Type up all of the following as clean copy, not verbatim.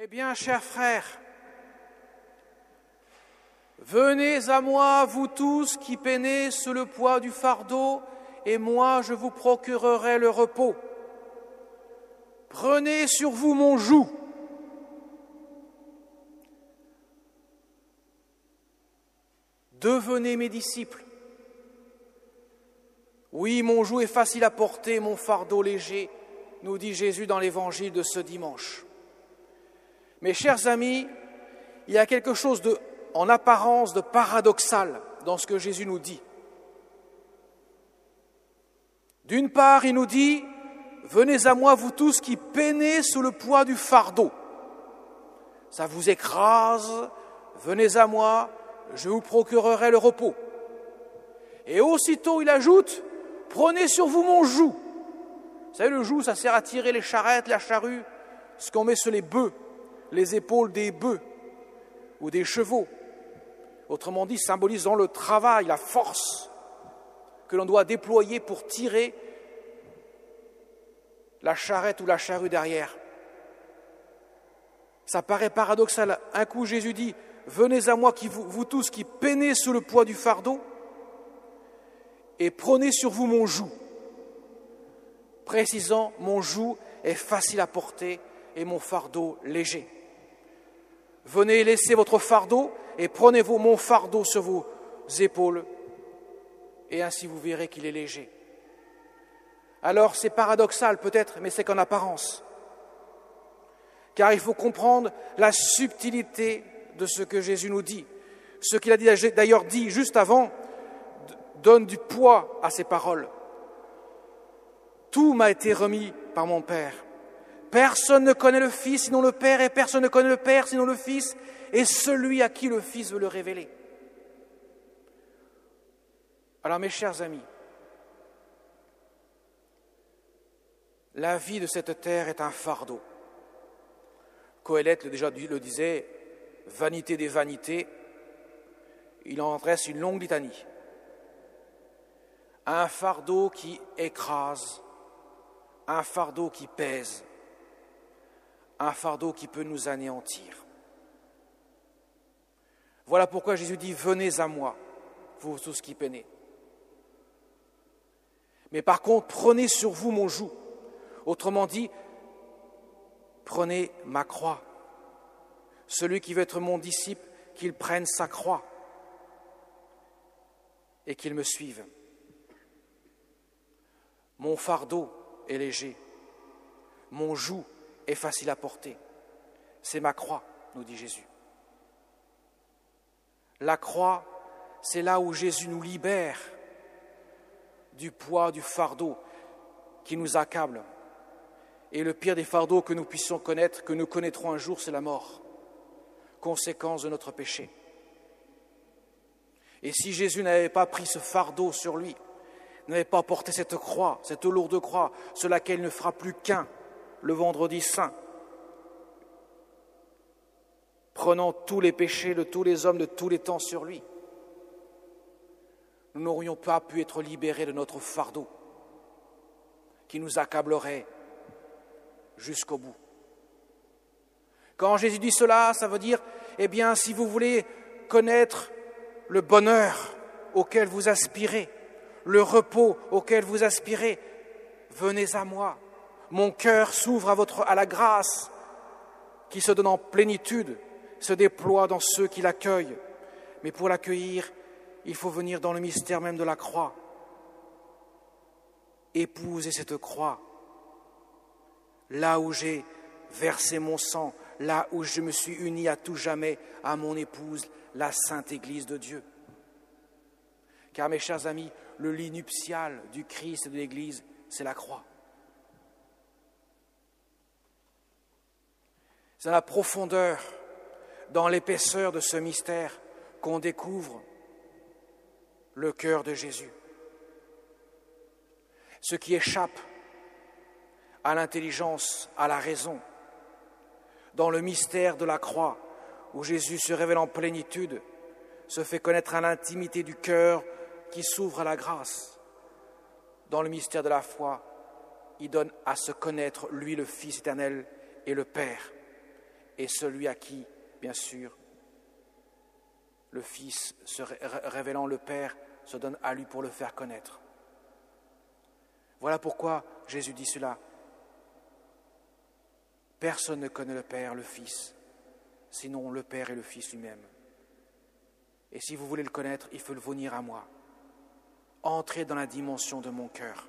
Eh bien, chers frères, venez à moi, vous tous qui peinez sous le poids du fardeau, et moi je vous procurerai le repos. Prenez sur vous mon joug. Devenez mes disciples. Oui, mon joug est facile à porter, mon fardeau léger, nous dit Jésus dans l'évangile de ce dimanche. Mes chers amis, il y a quelque chose en apparence de paradoxal dans ce que Jésus nous dit. D'une part, il nous dit « Venez à moi, vous tous qui peinez sous le poids du fardeau. Ça vous écrase, venez à moi, je vous procurerai le repos. » Et aussitôt, il ajoute « Prenez sur vous mon joug. » Vous savez, le joug, ça sert à tirer les charrettes, la charrue, ce qu'on met sur les bœufs, les épaules des bœufs ou des chevaux. Autrement dit, symbolisant le travail, la force que l'on doit déployer pour tirer la charrette ou la charrue derrière. Ça paraît paradoxal. Un coup, Jésus dit « Venez à moi, vous tous qui peinez sous le poids du fardeau, et prenez sur vous mon joug. » Précisant, mon joug est facile à porter et mon fardeau léger. Venez laisser votre fardeau et prenez-vous mon fardeau sur vos épaules, et ainsi vous verrez qu'il est léger. Alors c'est paradoxal peut-être, mais c'est qu'en apparence. Car il faut comprendre la subtilité de ce que Jésus nous dit. Ce qu'il a d'ailleurs dit juste avant donne du poids à ses paroles. Tout m'a été remis par mon Père. Personne ne connaît le Fils sinon le Père, et personne ne connaît le Père sinon le Fils, et celui à qui le Fils veut le révéler. Alors mes chers amis, la vie de cette terre est un fardeau. Coëlette le disait, vanité des vanités, il en dresse une longue litanie. Un fardeau qui écrase, un fardeau qui pèse, un fardeau qui peut nous anéantir. Voilà pourquoi Jésus dit « Venez à moi, vous tous qui peinez. Mais par contre, prenez sur vous mon joug. » Autrement dit, prenez ma croix. Celui qui veut être mon disciple, qu'il prenne sa croix et qu'il me suive. Mon fardeau est léger, mon joug est facile à porter. C'est ma croix, nous dit Jésus. La croix, c'est là où Jésus nous libère du poids du fardeau qui nous accable. Et le pire des fardeaux que nous puissions connaître, que nous connaîtrons un jour, c'est la mort, conséquence de notre péché. Et si Jésus n'avait pas pris ce fardeau sur lui, n'avait pas porté cette croix, cette lourde croix, sur laquelle il ne fera plus qu'un le vendredi saint, prenant tous les péchés de tous les hommes de tous les temps sur lui, nous n'aurions pas pu être libérés de notre fardeau qui nous accablerait jusqu'au bout. Quand Jésus dit cela, ça veut dire, eh bien, si vous voulez connaître le bonheur auquel vous aspirez, le repos auquel vous aspirez, venez à moi. Mon cœur s'ouvre à la grâce qui se donne en plénitude, se déploie dans ceux qui l'accueillent. Mais pour l'accueillir, il faut venir dans le mystère même de la croix. Épouser cette croix, là où j'ai versé mon sang, là où je me suis uni à tout jamais à mon épouse, la Sainte Église de Dieu. Car mes chers amis, le lit nuptial du Christ et de l'Église, c'est la croix. C'est dans la profondeur, dans l'épaisseur de ce mystère qu'on découvre le cœur de Jésus. Ce qui échappe à l'intelligence, à la raison, dans le mystère de la croix, où Jésus se révèle en plénitude, se fait connaître à l'intimité du cœur qui s'ouvre à la grâce. Dans le mystère de la foi, il donne à se connaître, lui, le Fils éternel et le Père. et celui à qui, bien sûr, le Fils, révélant le Père, se donne à lui pour le faire connaître. Voilà pourquoi Jésus dit cela. Personne ne connaît le Père, le Fils, sinon le Père et le Fils lui-même. Et si vous voulez le connaître, il faut le venir à moi. Entrez dans la dimension de mon cœur.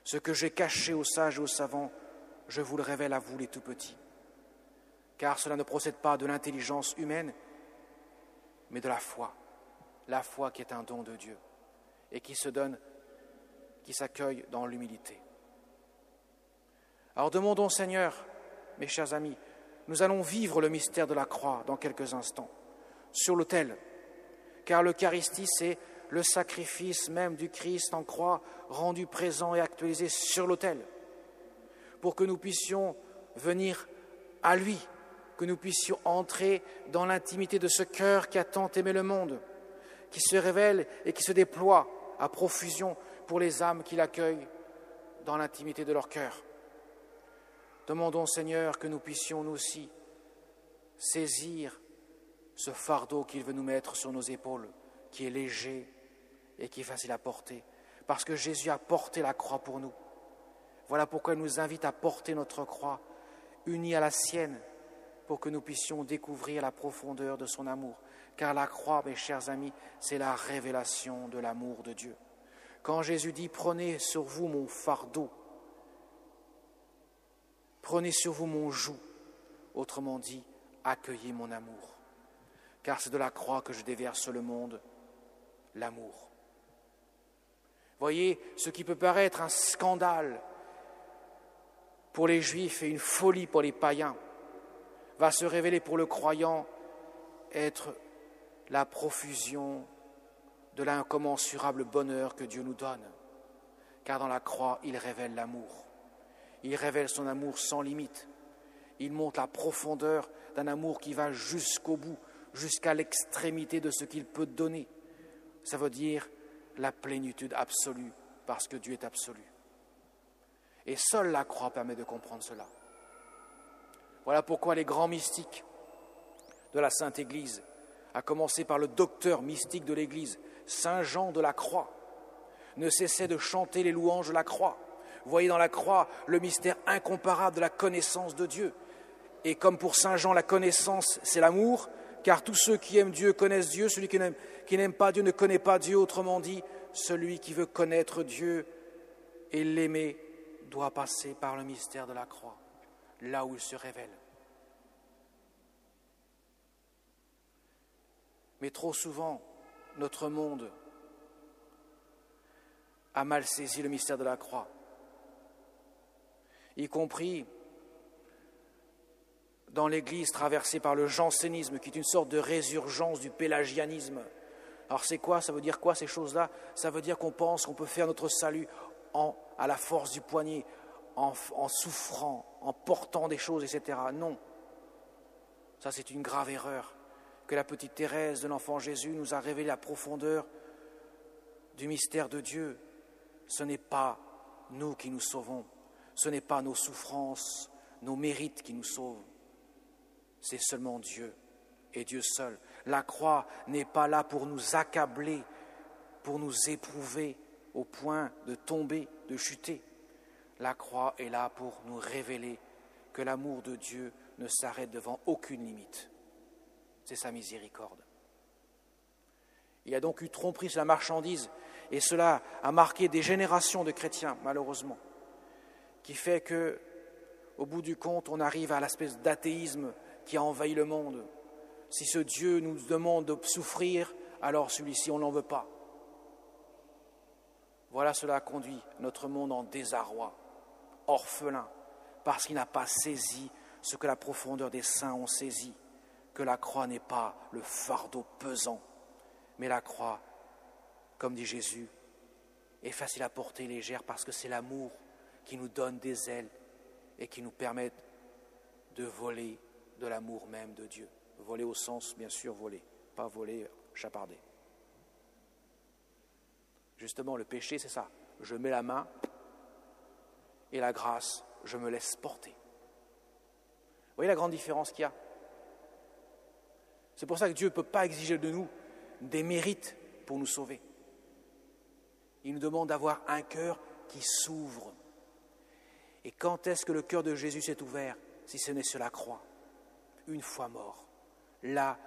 Ce que j'ai caché aux sages et aux savants, je vous le révèle à vous les tout petits. Car cela ne procède pas de l'intelligence humaine, mais de la foi qui est un don de Dieu et qui se donne, qui s'accueille dans l'humilité. Alors demandons au Seigneur, mes chers amis, nous allons vivre le mystère de la croix dans quelques instants, sur l'autel, car l'Eucharistie, c'est le sacrifice même du Christ en croix, rendu présent et actualisé sur l'autel, pour que nous puissions venir à lui, que nous puissions entrer dans l'intimité de ce cœur qui a tant aimé le monde, qui se révèle et qui se déploie à profusion pour les âmes qui l'accueillent dans l'intimité de leur cœur. Demandons au Seigneur que nous puissions nous aussi saisir ce fardeau qu'il veut nous mettre sur nos épaules, qui est léger et qui est facile à porter, parce que Jésus a porté la croix pour nous. Voilà pourquoi il nous invite à porter notre croix, unie à la sienne, pour que nous puissions découvrir la profondeur de son amour. Car la croix, mes chers amis, c'est la révélation de l'amour de Dieu. Quand Jésus dit « Prenez sur vous mon fardeau », prenez sur vous mon joug, autrement dit, accueillez mon amour. Car c'est de la croix que je déverse sur le monde l'amour. Voyez, ce qui peut paraître un scandale pour les Juifs et une folie pour les païens, va se révéler pour le croyant être la profusion de l'incommensurable bonheur que Dieu nous donne. Car dans la croix, il révèle l'amour. Il révèle son amour sans limite. Il montre la profondeur d'un amour qui va jusqu'au bout, jusqu'à l'extrémité de ce qu'il peut donner. Ça veut dire la plénitude absolue, parce que Dieu est absolu. Et seule la croix permet de comprendre cela. Voilà pourquoi les grands mystiques de la Sainte Église, à commencer par le docteur mystique de l'Église, Saint Jean de la Croix, ne cessaient de chanter les louanges de la croix. Vous voyez dans la croix le mystère incomparable de la connaissance de Dieu. Et comme pour Saint Jean, la connaissance, c'est l'amour, car tous ceux qui aiment Dieu connaissent Dieu, celui qui n'aime pas Dieu ne connaît pas Dieu. Autrement dit, celui qui veut connaître Dieu et l'aimer doit passer par le mystère de la croix, là où il se révèle. Mais trop souvent, notre monde a mal saisi le mystère de la croix, y compris dans l'Église traversée par le jansénisme, qui est une sorte de résurgence du pélagianisme. Alors c'est quoi? Ça veut dire quoi ces choses-là? Ça veut dire qu'on pense qu'on peut faire notre salut à la force du poignet, en souffrant, en portant des choses, etc. Non, ça c'est une grave erreur. Que la petite Thérèse de l'enfant Jésus nous a révélé la profondeur du mystère de Dieu. Ce n'est pas nous qui nous sauvons, ce n'est pas nos souffrances, nos mérites qui nous sauvent. C'est seulement Dieu et Dieu seul. La croix n'est pas là pour nous accabler, pour nous éprouver au point de tomber, de chuter. La croix est là pour nous révéler que l'amour de Dieu ne s'arrête devant aucune limite. C'est sa miséricorde. Il y a donc eu tromperie sur la marchandise, et cela a marqué des générations de chrétiens, malheureusement, qui fait que, au bout du compte, on arrive à l'espèce d'athéisme qui a envahi le monde. Si ce Dieu nous demande de souffrir, alors celui-ci, on ne l'en veut pas. Voilà, cela a conduit notre monde en désarroi, orphelin, parce qu'il n'a pas saisi ce que la profondeur des saints ont saisi, que la croix n'est pas le fardeau pesant, mais la croix, comme dit Jésus, est facile à porter, légère, parce que c'est l'amour qui nous donne des ailes et qui nous permet de voler de l'amour même de Dieu. Voler au sens, bien sûr, voler, pas voler, chaparder. Justement, le péché, c'est ça. Je mets la main et la grâce, je me laisse porter. voyez la grande différence qu'il y a? C'est pour ça que Dieu ne peut pas exiger de nous des mérites pour nous sauver. Il nous demande d'avoir un cœur qui s'ouvre. Et quand est-ce que le cœur de Jésus s'est ouvert, si ce n'est sur la croix, une fois mort, là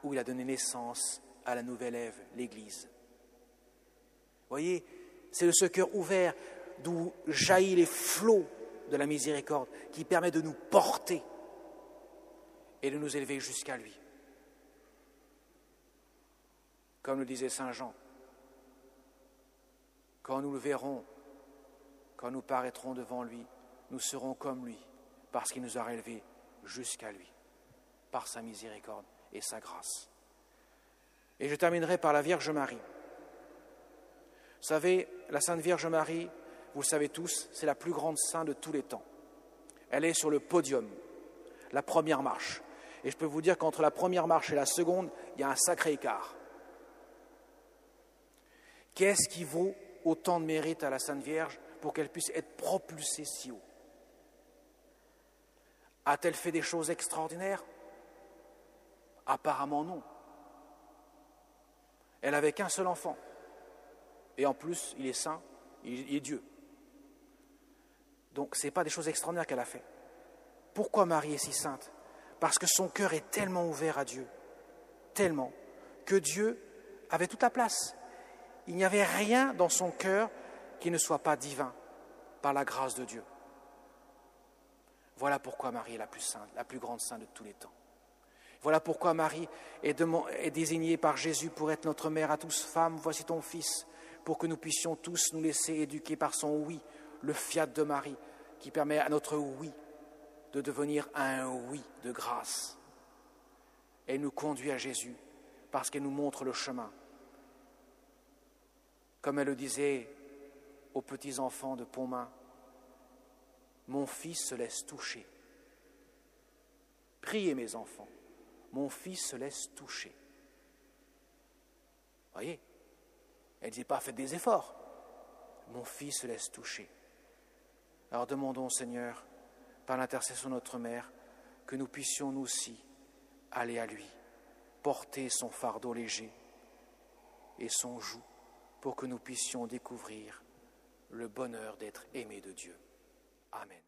où il a donné naissance à la nouvelle Ève, l'Église. Vous voyez, c'est de ce cœur ouvert d'où jaillissent les flots de la miséricorde qui permet de nous porter et de nous élever jusqu'à lui. Comme le disait Saint Jean, quand nous le verrons, quand nous paraîtrons devant lui, nous serons comme lui, parce qu'il nous a élevés jusqu'à lui, par sa miséricorde et sa grâce. Et je terminerai par la Vierge Marie. Vous savez, la Sainte Vierge Marie, vous le savez tous, c'est la plus grande sainte de tous les temps. Elle est sur le podium, la première marche. Et je peux vous dire qu'entre la première marche et la seconde, il y a un sacré écart. Qu'est-ce qui vaut autant de mérite à la Sainte Vierge pour qu'elle puisse être propulsée si haut? A-t-elle fait des choses extraordinaires? Apparemment non. Elle n'avait qu'un seul enfant. Et en plus, il est saint, il est Dieu. Donc, ce n'est pas des choses extraordinaires qu'elle a fait. Pourquoi Marie est si sainte? Parce que son cœur est tellement ouvert à Dieu, tellement, que Dieu avait toute la place. Il n'y avait rien dans son cœur qui ne soit pas divin, par la grâce de Dieu. Voilà pourquoi Marie est la plus sainte, la plus grande sainte de tous les temps. Voilà pourquoi Marie est désignée par Jésus pour être notre mère à tous. Femme, voici ton fils, pour que nous puissions tous nous laisser éduquer par son oui, le fiat de Marie, qui permet à notre oui de devenir un oui de grâce. Elle nous conduit à Jésus parce qu'elle nous montre le chemin. Comme elle le disait aux petits enfants de Pontmain, mon fils se laisse toucher. Priez mes enfants, mon fils se laisse toucher. Voyez, elle ne disait pas faites des efforts. Mon fils se laisse toucher. Alors demandons au Seigneur, par l'intercession de notre Mère, que nous puissions nous aussi aller à lui, porter son fardeau léger et son joug, pour que nous puissions découvrir le bonheur d'être aimés de Dieu. Amen.